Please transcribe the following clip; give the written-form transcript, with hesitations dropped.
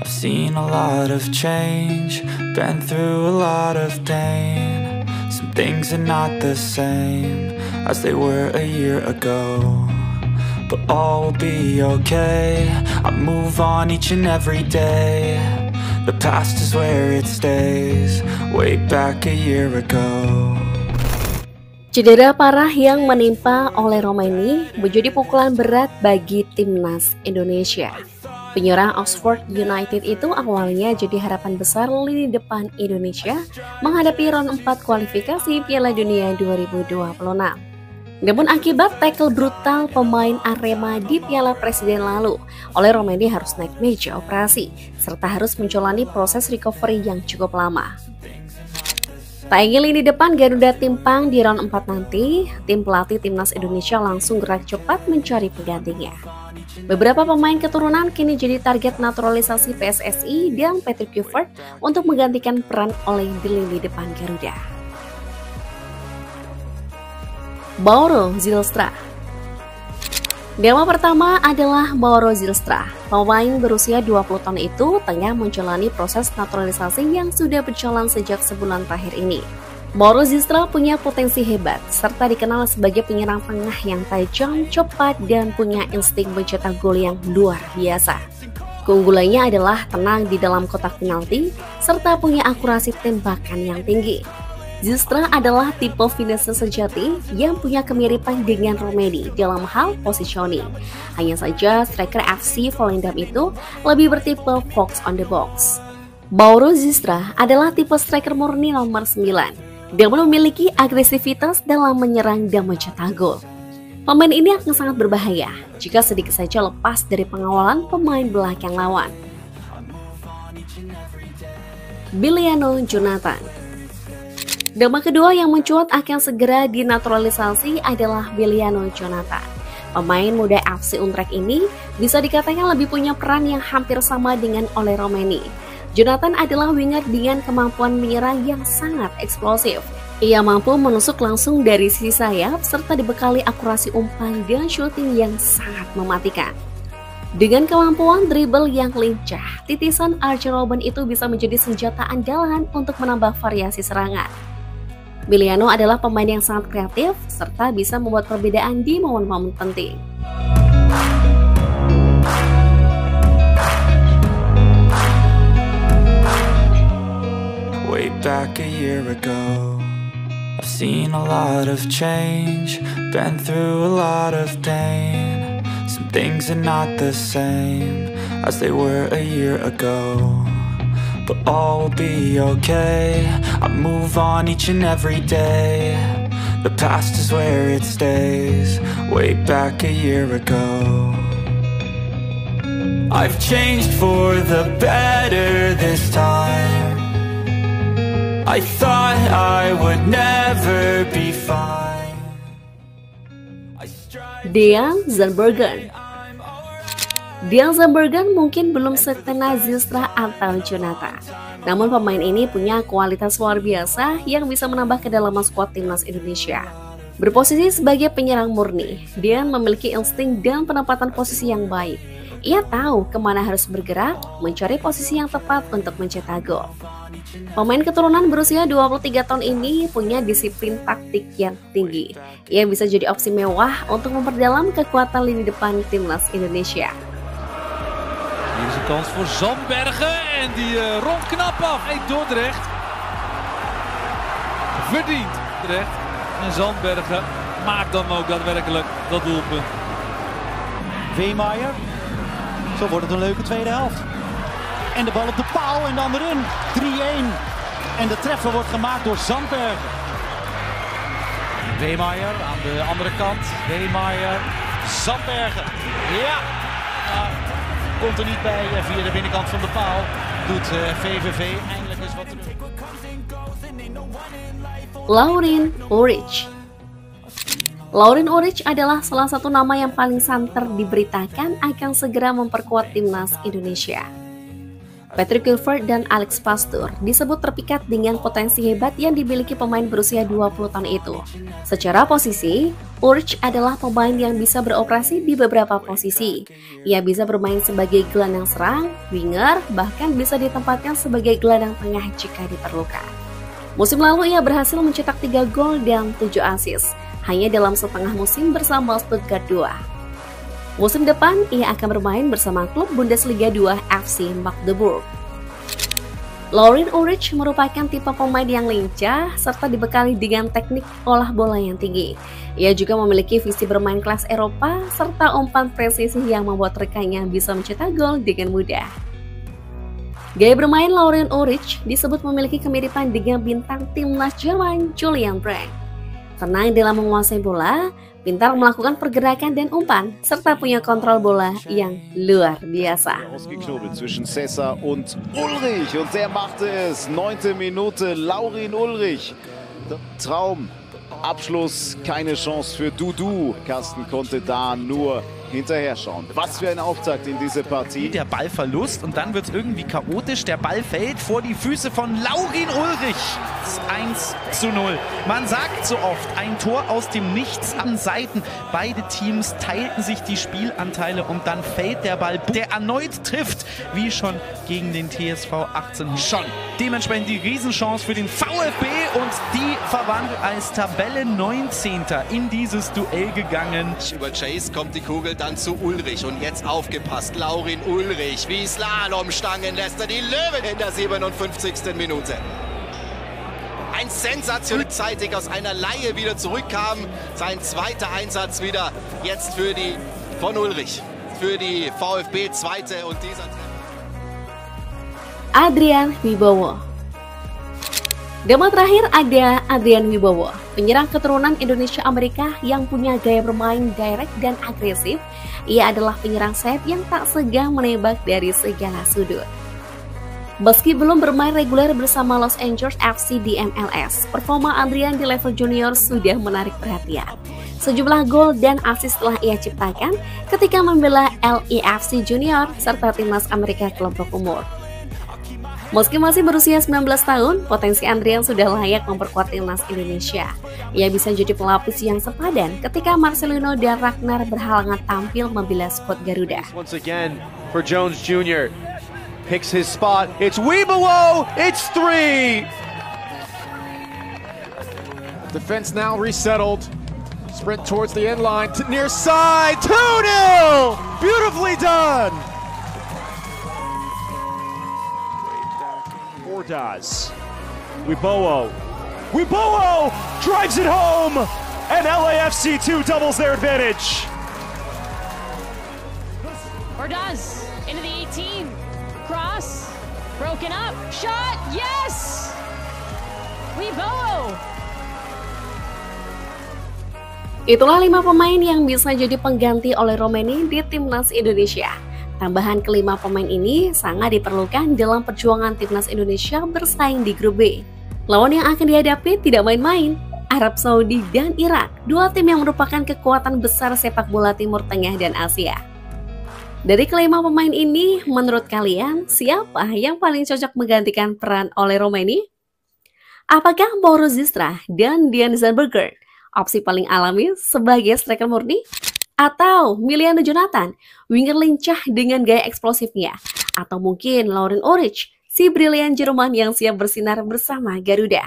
I've seen a lot of change, been through a lot of pain. Some things are not the same as they were a year ago, but all will be okay. I move on each and every day. The past is where it stays, way back a year ago. Cedera parah yang menimpa oleh Romaini menjadi pukulan berat bagi timnas Indonesia. Penyerang Oxford United itu awalnya jadi harapan besar lini depan Indonesia menghadapi round 4 kualifikasi Piala Dunia 2026. Namun akibat tackle brutal pemain Arema di Piala Presiden lalu, oleh Romaini harus naik meja operasi, serta harus menjalani proses recovery yang cukup lama. Tak ingin lini depan Garuda timpang di round 4 nanti, tim pelatih timnas Indonesia langsung gerak cepat mencari penggantinya. Beberapa pemain keturunan kini jadi target naturalisasi PSSI dan Patrick Kluivert untuk menggantikan peran oleh di lini depan Garuda. Mauro Zylstra. Nama pertama adalah Mauro Zylstra. Pemain berusia 20 tahun itu tengah menjalani proses naturalisasi yang sudah berjalan sejak sebulan terakhir ini. Mauro Zylstra punya potensi hebat, serta dikenal sebagai penyerang tengah yang tajam, cepat, dan punya insting mencetak gol yang luar biasa. Keunggulannya adalah tenang di dalam kotak penalti, serta punya akurasi tembakan yang tinggi. Zylstra adalah tipe finisher sejati yang punya kemiripan dengan Romaini dalam hal positioning. Hanya saja striker FC Volendam itu lebih bertipe fox on the box. Mauro Zylstra adalah tipe striker murni nomor 9. Dia memiliki agresivitas dalam menyerang dan mencetak gol. Pemain ini akan sangat berbahaya jika sedikit saja lepas dari pengawalan pemain belakang lawan. Biliano Jonathan. Nama kedua yang mencuat akan segera dinaturalisasi adalah Biliano Jonathan. Pemain muda FC Utrecht ini bisa dikatakan lebih punya peran yang hampir sama dengan oleh Romaini. Jonathan adalah winger dengan kemampuan menyerang yang sangat eksplosif. Ia mampu menusuk langsung dari sisi sayap serta dibekali akurasi umpan dan shooting yang sangat mematikan. Dengan kemampuan dribble yang lincah, titisan Arjen Robben itu bisa menjadi senjata andalan untuk menambah variasi serangan. Biliano adalah pemain yang sangat kreatif serta bisa membuat perbedaan di momen-momen penting. Way back a year ago, I've seen a lot of change, been through a lot of pain. Some things are not the same as they were a year ago, but all will be okay. I move on each and every day. The past is where it stays, way back a year ago. I've changed for the better this time. I thought I would never be fine. Dejan Zandbergen. Dejan Zandbergen mungkin belum sekenal Zylstra atau Jonathan. Namun pemain ini punya kualitas luar biasa yang bisa menambah kedalaman skuad timnas Indonesia. Berposisi sebagai penyerang murni, dia memiliki insting dan penempatan posisi yang baik. Ia tahu kemana harus bergerak, mencari posisi yang tepat untuk mencetak gol. Pemain keturunan berusia 23 tahun ini punya disiplin taktik yang tinggi. Ia bisa jadi opsi mewah untuk memperdalam kekuatan lini depan timnas Indonesia. Hier is een kans voor Zandbergen en die rondt knap af. Hey, Dordrecht. Verdient terecht. En Zandbergen maakt dan ook daadwerkelijk dat doelpunt. Veemaier. Zo wordt het een leuke tweede helft. En de bal op de paal en dan erin. 3-1. En de treffer wordt gemaakt door Zandbergen. Veemaier aan de andere kant. Veemaier. Zandbergen. Ja. Komt er niet bij via de binnenkant van de paal. Doet VVV eindelijk eens wat terug. Laurin Ulrich. Laurin Ulrich adalah salah satu nama yang paling santer diberitakan akan segera memperkuat timnas Indonesia. Patrick Kluivert dan Alex Pastoor disebut terpikat dengan potensi hebat yang dimiliki pemain berusia 20 tahun itu. Secara posisi, Ulrich adalah pemain yang bisa beroperasi di beberapa posisi. Ia bisa bermain sebagai gelandang serang, winger, bahkan bisa ditempatkan sebagai gelandang tengah jika diperlukan. Musim lalu ia berhasil mencetak 3 gol dan 7 assist, hanya dalam setengah musim bersama Stuttgart 2. Musim depan, ia akan bermain bersama klub Bundesliga 2 FC Magdeburg. Laurien Ulrich merupakan tipe pemain yang lincah serta dibekali dengan teknik olah bola yang tinggi. Ia juga memiliki visi bermain kelas Eropa serta umpan presisi yang membuat rekannya bisa mencetak gol dengan mudah. Gaya bermain Laurien Ulrich disebut memiliki kemiripan dengan bintang timnas Jerman Julian Brandt. Tenang dalam menguasai bola, pintar melakukan pergerakan dan umpan, serta punya kontrol bola yang luar biasa. Ausgeknobelt zwischen Sessa und Ulrich und der machte es. 9. Minute, Laurien Ulrich. Traum, Abschluss, keine Chance für Dudu. Carsten konnte da nur hinterher schauen. Was für ein Auftakt in diese Partie. Der Ballverlust und dann wird es irgendwie chaotisch. Der Ball fällt vor die Füße von Laurien Ulrich. 1:0. Man sagt so oft, ein Tor aus dem Nichts an Seiten. Beide Teams teilten sich die Spielanteile und dann fällt der Ball, der erneut trifft, wie schon gegen den TSV 18 schon. Dementsprechend die Riesenchance für den VfB und die verwandelt als Tabellen 19. in dieses Duell gegangen. Über Chase kommt die Kugel dann zu Ulrich und jetzt aufgepasst, Laurien Ulrich, wie Slalomstangen lässt er die Löwen in der 57. Minute. Ein sensationell zeitig aus einer Leihe wieder zurückkam, sein zweiter Einsatz wieder jetzt von Ulrich, für die VfB zweite und dieser Adrian Wibowo. Nama terakhir ada Adrian Wibowo, penyerang keturunan Indonesia-Amerika yang punya gaya bermain direct dan agresif. Ia adalah penyerang sayap yang tak segan menembak dari segala sudut. Meski belum bermain reguler bersama Los Angeles FC di MLS, performa Adrian di level junior sudah menarik perhatian. Sejumlah gol dan assist telah ia ciptakan ketika membela LAFC Junior serta timnas Amerika kelompok umur. Meski masih berusia 19 tahun, potensi Adrian sudah layak memperkuat timnas Indonesia. Ia bisa jadi pelapis yang sepadan ketika Marcelino dan Ragnar berhalangan tampil membela skuad Garuda. Once again for Jones Jr. Picks his spot. It's Wibowo. It's 3. Defense now resettled. Sprint towards the end line. Near side. 2-0. Beautifully done. Ordaz. Wibowo drives it home, and LAFC 2 doubles their advantage. Ordaz into the 18, cross, broken up, shot, yes! Wibowo. Itulah 5 pemain yang bisa jadi pengganti oleh Romeni di timnas Indonesia. Tambahan kelima pemain ini sangat diperlukan dalam perjuangan timnas Indonesia bersaing di grup B. Lawan yang akan dihadapi tidak main-main, Arab Saudi dan Irak, dua tim yang merupakan kekuatan besar sepak bola Timur Tengah dan Asia. Dari kelima pemain ini, menurut kalian siapa yang paling cocok menggantikan peran oleh Romeni? Apakah Mauro Zistra dan Dean Zandbergen opsi paling alami sebagai striker murni? Atau Miliano Jonathan, winger lincah dengan gaya eksplosifnya? Atau mungkin Laurien Ulrich, si brilian Jerman yang siap bersinar bersama Garuda?